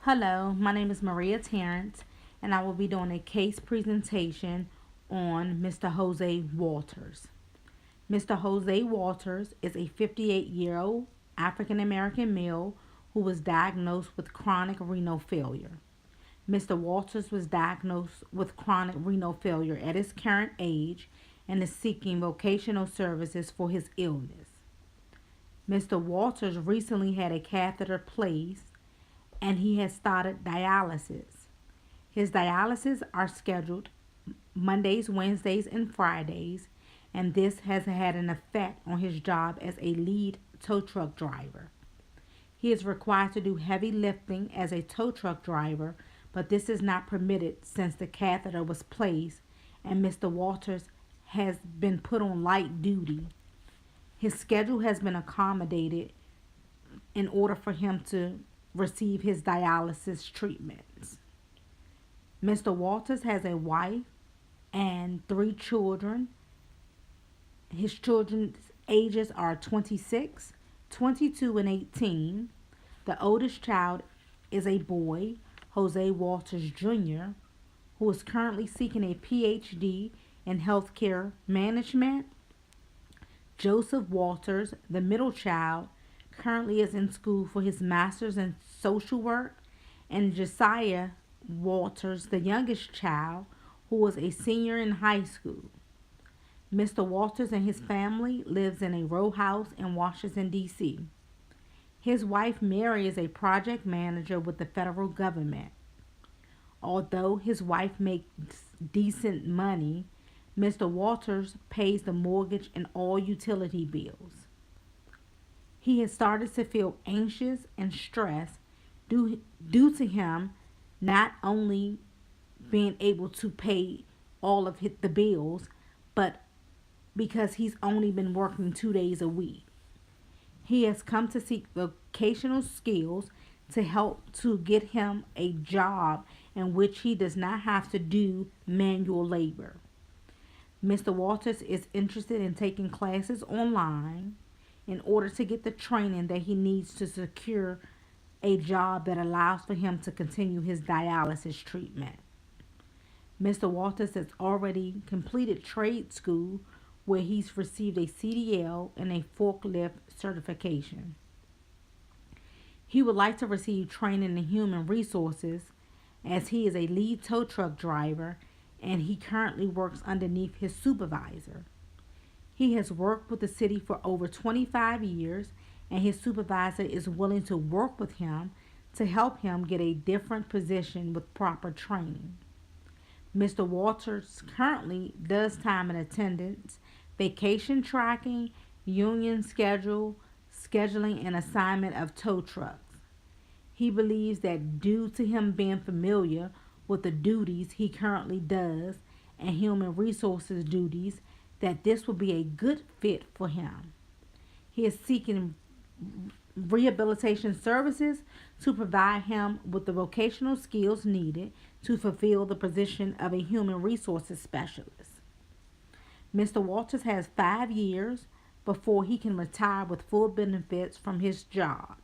Hello, my name is Maria Terrence, and I will be doing a case presentation on Mr. Jose Walters. Mr. Jose Walters is a 58-year-old African American male who was diagnosed with chronic renal failure. Mr. Walters was diagnosed with chronic renal failure at his current age and is seeking vocational services for his illness. Mr. Walters recently had a catheter placed and he has started dialysis. His dialysis are scheduled Mondays, Wednesdays, and Fridays, and this has had an effect on his job as a lead tow truck driver. He is required to do heavy lifting as a tow truck driver, but this is not permitted since the catheter was placed and Mr. Walters has been put on light duty. His schedule has been accommodated in order for him to receive his dialysis treatments. Mr. Walters has a wife and three children. His children's ages are 26, 22, and 18. The oldest child is a boy, Jose Walters Jr., who is currently seeking a PhD in healthcare management. Joseph Walters, the middle child, currently is in school for his master's in social work, and Josiah Walters, the youngest child, who is a senior in high school. Mr. Walters and his family lives in a row house in Washington, D.C. His wife Mary is a project manager with the federal government. Although his wife makes decent money, Mr. Walters pays the mortgage and all utility bills. He has started to feel anxious and stressed due to him not only being able to pay all of the bills, but because he's only been working 2 days a week. He has come to seek vocational skills to help to get him a job in which he does not have to do manual labor. Mr. Walters is interested in taking classes online in order to get the training that he needs to secure a job that allows for him to continue his dialysis treatment. Mr. Walters has already completed trade school where he's received a CDL and a forklift certification. He would like to receive training in human resources as he is a lead tow truck driver and he currently works underneath his supervisor. He has worked with the city for over 25 years, and his supervisor is willing to work with him to help him get a different position with proper training. Mr. Walters currently does time and attendance, vacation tracking, union schedule, scheduling, and assignment of tow trucks. He believes that due to him being familiar with the duties he currently does and human resources duties, that this will be a good fit for him. He is seeking rehabilitation services to provide him with the vocational skills needed to fulfill the position of a human resources specialist. Mr. Walters has 5 years before he can retire with full benefits from his job,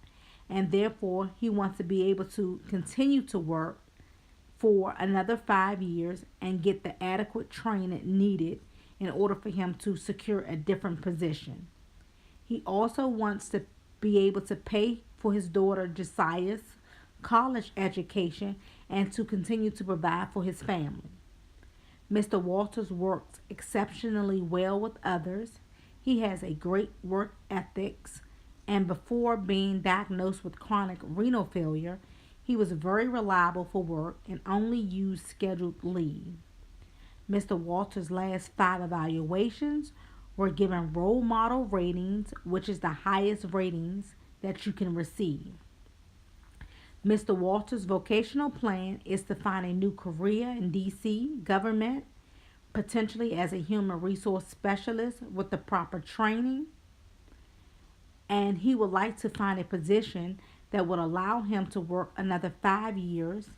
and therefore he wants to be able to continue to work for another 5 years and get the adequate training needed in order for him to secure a different position. He also wants to be able to pay for his daughter Josiah's college education and to continue to provide for his family. Mr. Walters works exceptionally well with others. He has a great work ethics, and before being diagnosed with chronic renal failure, he was very reliable for work and only used scheduled leave. Mr. Walters' last 5 evaluations were given role model ratings, which is the highest ratings that you can receive. Mr. Walters' vocational plan is to find a new career in DC government, potentially as a human resource specialist with the proper training. And he would like to find a position that would allow him to work another 5 years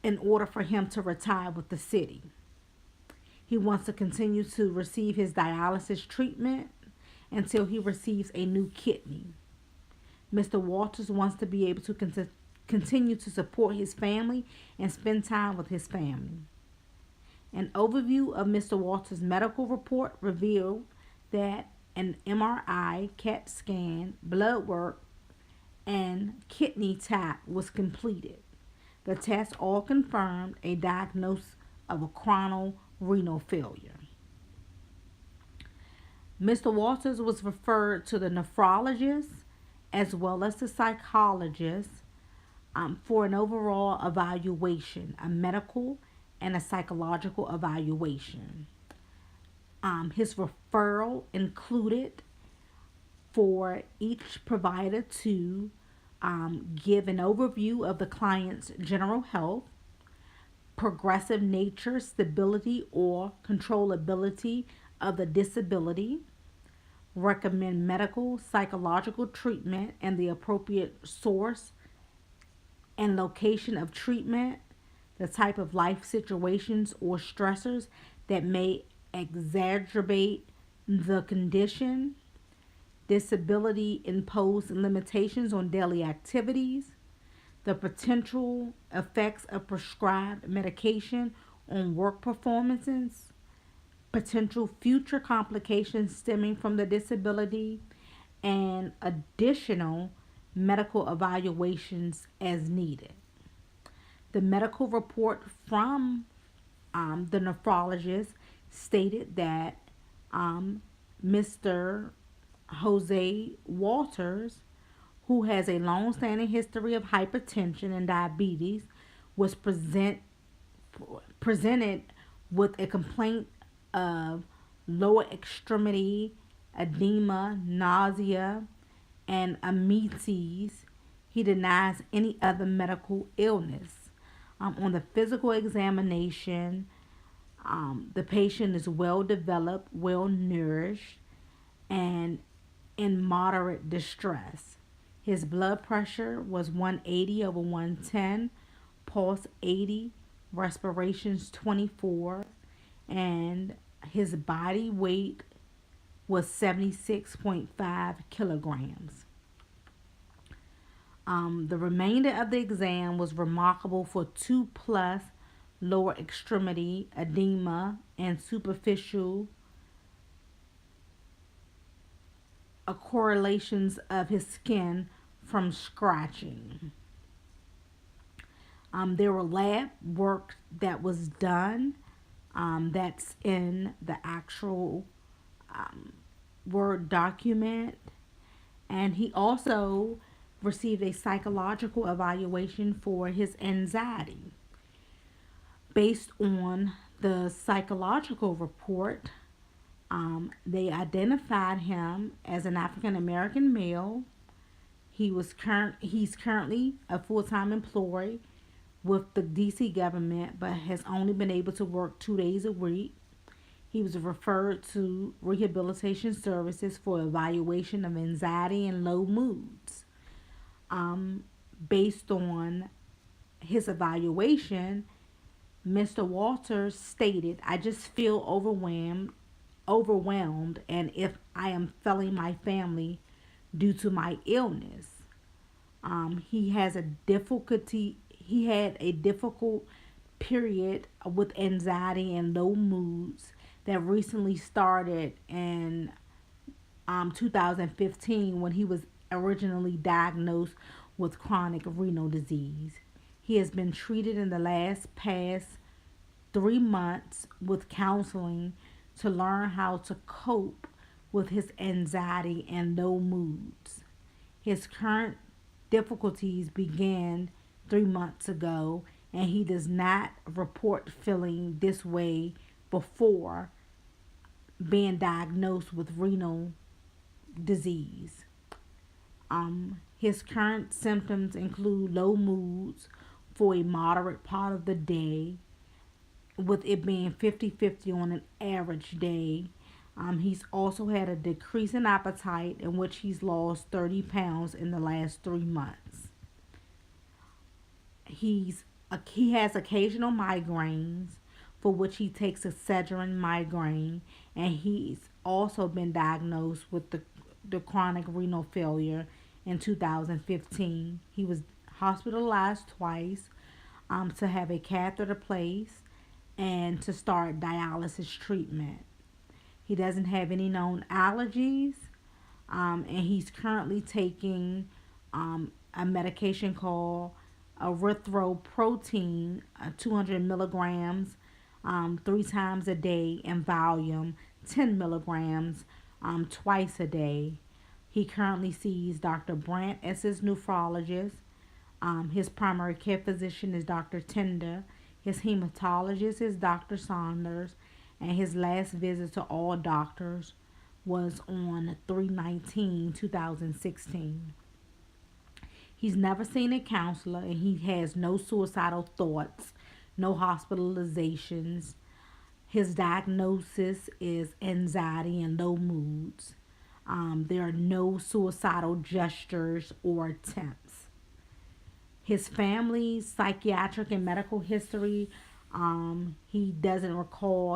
in order for him to retire with the city. He wants to continue to receive his dialysis treatment until he receives a new kidney. Mr. Walters wants to be able to continue to support his family and spend time with his family. An overview of Mr. Walters' medical report revealed that an MRI, CAT scan, blood work, and kidney tap was completed. The tests all confirmed a diagnosis of a chronic renal failure. Mr. Walters was referred to the nephrologist as well as the psychologist for an overall evaluation, a medical and a psychological evaluation. His referral included for each provider to give an overview of the client's general health, progressive nature, stability, or controllability of the disability, recommend medical, psychological treatment and the appropriate source and location of treatment, the type of life situations or stressors that may exacerbate the condition, disability imposed limitations on daily activities, the potential effects of prescribed medication on work performances, potential future complications stemming from the disability, and additional medical evaluations as needed. The medical report from the nephrologist stated that Mr. Jose Walters, who has a long-standing history of hypertension and diabetes, was presented with a complaint of lower extremity edema, nausea, and emesis. He denies any other medical illness. On the physical examination, the patient is well developed, well nourished, and in moderate distress. His blood pressure was 180 over 110, pulse 80, respirations 24, and his body weight was 76.5 kilograms. The remainder of the exam was remarkable for 2+ lower extremity edema and superficial correlations of his skin from scratching. There were lab work that was done that's in the actual Word document. And he also received a psychological evaluation for his anxiety. Based on the psychological report, they identified him as an African American male. He's currently a full-time employee with the DC government, but has only been able to work 2 days a week. He was referred to rehabilitation services for evaluation of anxiety and low moods. Based on his evaluation, Mr. Walters stated, "I just feel overwhelmed, and if I am failing my family due to my illness." He has a difficulty. He had a difficult period with anxiety and low moods that recently started in 2015 when he was originally diagnosed with chronic renal disease. He has been treated in the past 3 months with counseling to learn how to cope with his anxiety and low moods. His current difficulties began 3 months ago, and he does not report feeling this way before being diagnosed with renal disease. His current symptoms include low moods for a moderate part of the day, with it being 50-50 on an average day. He's also had a decrease in appetite, in which he's lost 30 pounds in the last 3 months. He has occasional migraines, for which he takes Excedrin migraine, and he's also been diagnosed with the chronic renal failure in 2015. He was hospitalized twice to have a catheter placed and to start dialysis treatment. He doesn't have any known allergies, and he's currently taking a medication called erythropoietin, 200 milligrams, 3 times a day, in volume 10 milligrams twice a day. He currently sees Dr. Brandt as his nephrologist. His primary care physician is Dr. Tender. His hematologist is Dr. Saunders. And his last visit to all doctors was on 3/19/2016. He's never seen a counselor and he has no suicidal thoughts, no hospitalizations. His diagnosis is anxiety and low moods. There are no suicidal gestures or attempts. His family's psychiatric and medical history, he doesn't recall